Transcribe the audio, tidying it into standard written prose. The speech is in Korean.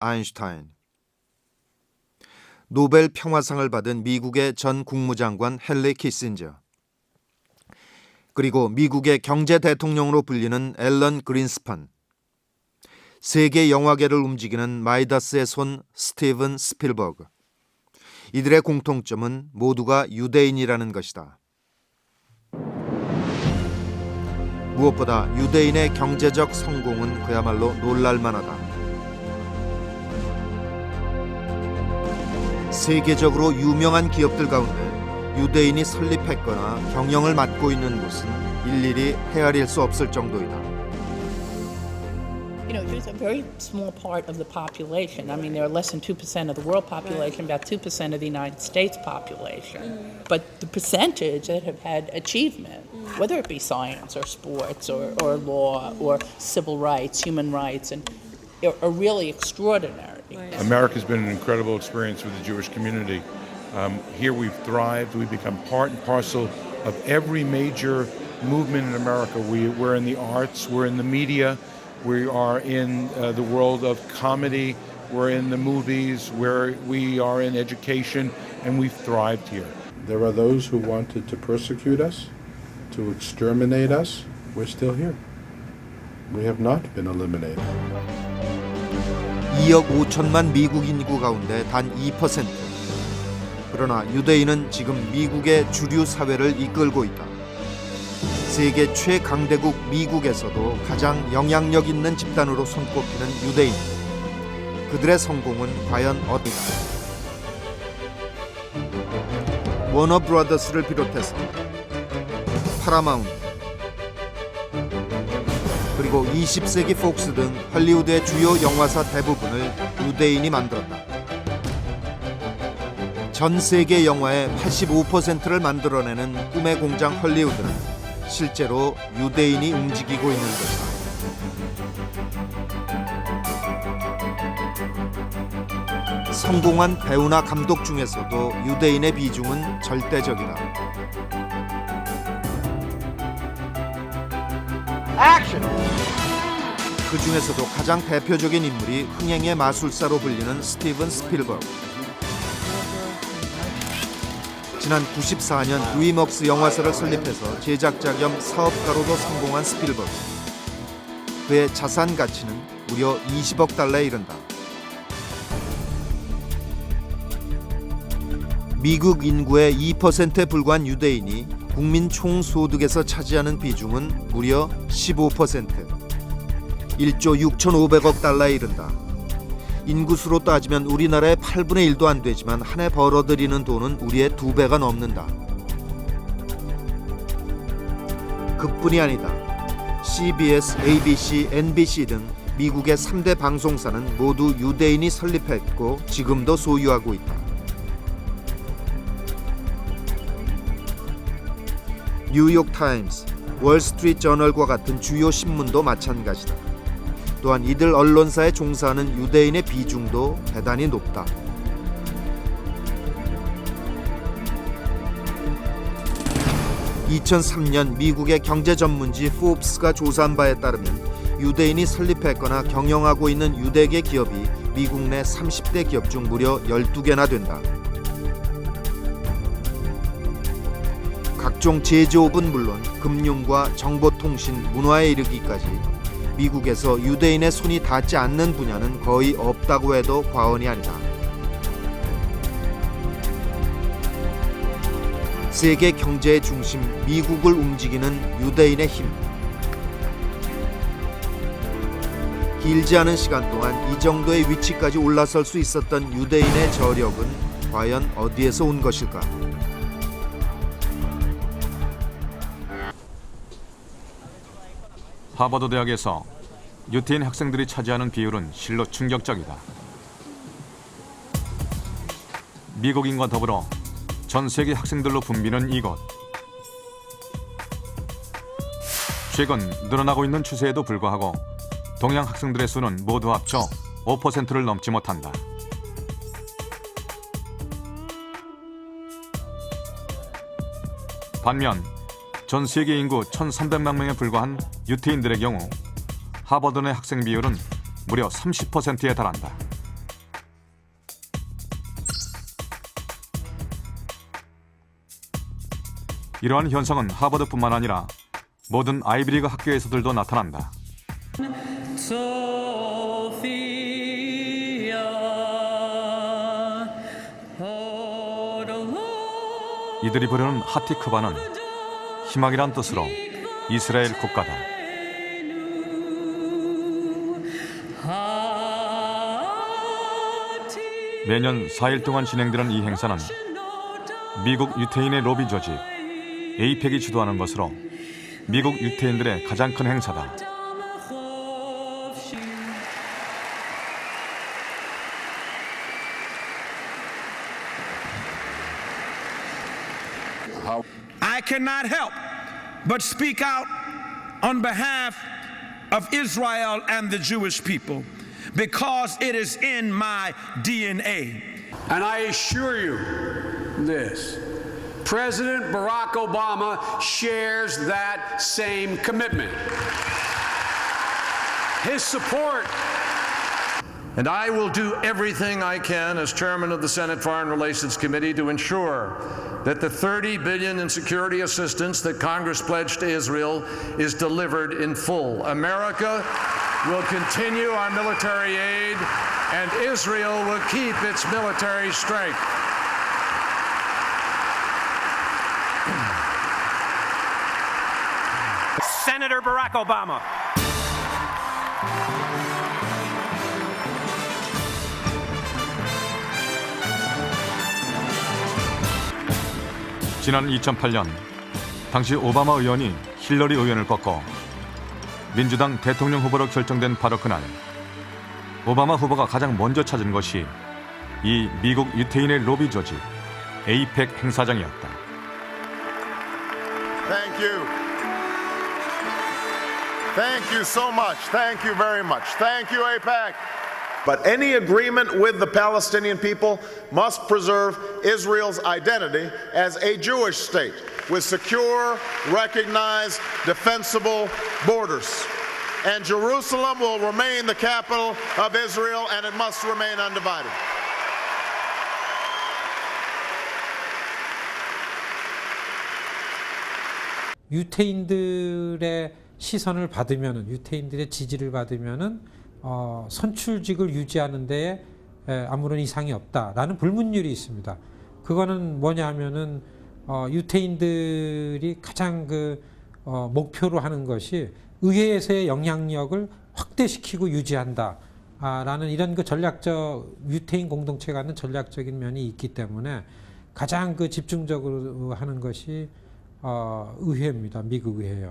아인슈타인. 노벨 평화상을 받은 미국의 전 국무장관 헨리 키신저. 그리고 미국의 경제 대통령으로 불리는 앨런 그린스판. 세계 영화계를 움직이는 마이다스의 손 스티븐 스필버그. 이들의 공통점은 모두가 유대인이라는 것이다. 무엇보다 유대인의 경제적 성공은 그야말로 놀랄만하다. 세계적으로 유명한 기업들 가운데 유대인이 설립했거나 경영을 맡고 있는 곳은 일일이 헤아릴 수 없을 정도이다. You know, it's a very small part of the population. I mean, they're less than 2% of the world population, about 2% of the United States population. But the percentage that have had achievement, whether it be science or sports or law or civil rights, human rights, and are really extraordinary. America's been an incredible experience for the Jewish community. Here we've thrived. We've become part and parcel of every major movement in America. We're in the arts. We're in the media. We are in the world of comedy. We're in the movies. We are in education, and we've thrived here. There are those who wanted to persecute us, to exterminate us. We're still here. We have not been eliminated. 2억 5천만 미국 인구 가운데 단 2%. 그러나 유대인은 지금 미국의 주류 사회를 이끌고 있다. 세계 최강대국 미국에서도 가장 영향력 있는 집단으로 손꼽히는 유대인. 그들의 성공은 과연 어디다? 워너 브라더스를 비롯해서 파라마운트 그리고 20세기 폭스 등 할리우드의 주요 영화사 대부분을 유대인이 만들었다. 전 세계 영화의 85%를 만들어내는 꿈의 공장 헐리우드는 실제로 유대인이 움직이고 있는 것이다. 성공한 배우나 감독 중에서도 유대인의 비중은 절대적이다. 그 중에서도 가장 대표적인 인물이 흥행의 마술사로 불리는 스티븐 스필버그. 지난 94년 드림웍스 영화사를 설립해서 제작자 겸 사업가로도 성공한 스필버그. 그의 자산 가치는 무려 20억 달러에 이른다. 미국 인구의 2%에 불과한 유대인이 국민 총소득에서 차지하는 비중은 무려 15%. 1조 6,500억 달러에 이른다. 인구수로 따지면 우리나라의 8분의 1도 안 되지만 한 해 벌어들이는 돈은 우리의 2배가 넘는다. 그뿐이 아니다. CBS, ABC, NBC 등 미국의 3대 방송사는 모두 유대인이 설립했고 지금도 소유하고 있다. 뉴욕타임스, 월스트리트 저널과 같은 주요 신문도 마찬가지다. 또한 이들 언론사에 종사하는 유대인의 비중도 대단히 높다. (2003년) 미국의 경제 전문지 포브스가 조사한 바에 따르면 유대인이 설립했거나 경영하고 있는 유대계 기업이 미국 내 30대 기업 중 무려 12개나 된다. 각종 제조업은 물론 금융과 정보통신, 문화에 이르기까지 미국에서 유대인의 손이 닿지 않는 분야는 거의 없다고 해도 과언이 아니다. 세계 경제의 중심 미국을 움직이는 유대인의 힘. 길지 않은 시간 동안 이 정도의 위치까지 올라설 수 있었던 유대인의 저력은 과연 어디에서 온 것일까? 하버드 대학에서 유태인 학생들이 차지하는 비율은 실로 충격적이다. 미국인과 더불어 전 세계 학생들로 붐비는 이곳. 최근 늘어나고 있는 추세에도 불구하고 동양 학생들의 수는 모두 합쳐 5%를 넘지 못한다. 반면 전 세계 인구 1,300만 명에 불과한 유태인들의 경우 하버드 내 학생 비율은 무려 30%에 달한다. 이러한 현상은 하버드뿐만 아니라 모든 아이비리그 학교에서들도 나타난다. 이들이 부르는 하티크바는 희망이란 뜻으로 이스라엘 국가다. 매년 4일 동안 진행되는 이 행사는 미국 유태인의 로비 조직 에이펙이 주도하는 것으로 미국 유태인들의 가장 큰 행사다. I cannot help but speak out on behalf of Israel and the Jewish people because it is in my DNA. And I assure you this, President Barack Obama shares that same commitment. His support. And I will do everything I can as chairman of the Senate Foreign Relations Committee to ensure that the $30 billion in security assistance that Congress pledged to Israel is delivered in full. America will continue our military aid, and Israel will keep its military strength. Senator Barack Obama. 지난 2008년 당시 오바마 의원이 힐러리 의원을 꺾고 민주당 대통령 후보로 결정된 바로 그날 오바마 후보가 가장 먼저 찾은 것이 이 미국 유태인의 로비 조직 에이펙 행사장이었다. Thank you. Thank you so much. Thank you very much. Thank you, AIPAC. But any agreement with the Palestinian people must preserve Israel's identity as a Jewish state with secure, recognized, defensible borders. And Jerusalem will remain the capital of Israel, and it must remain undivided. 유태인들의 시선을 받으면은, 유태인들의 지지를 받으면은 선출직을 유지하는 데에 아무런 이상이 없다라는 불문율이 있습니다. 그거는 뭐냐 하면은 유태인들이 가장 목표로 하는 것이 의회에서의 영향력을 확대시키고 유지한다라는 이런 전략적 유태인 공동체가 갖는 전략적인 면이 있기 때문에 가장 집중적으로 하는 것이 의회입니다. 미국 의회요.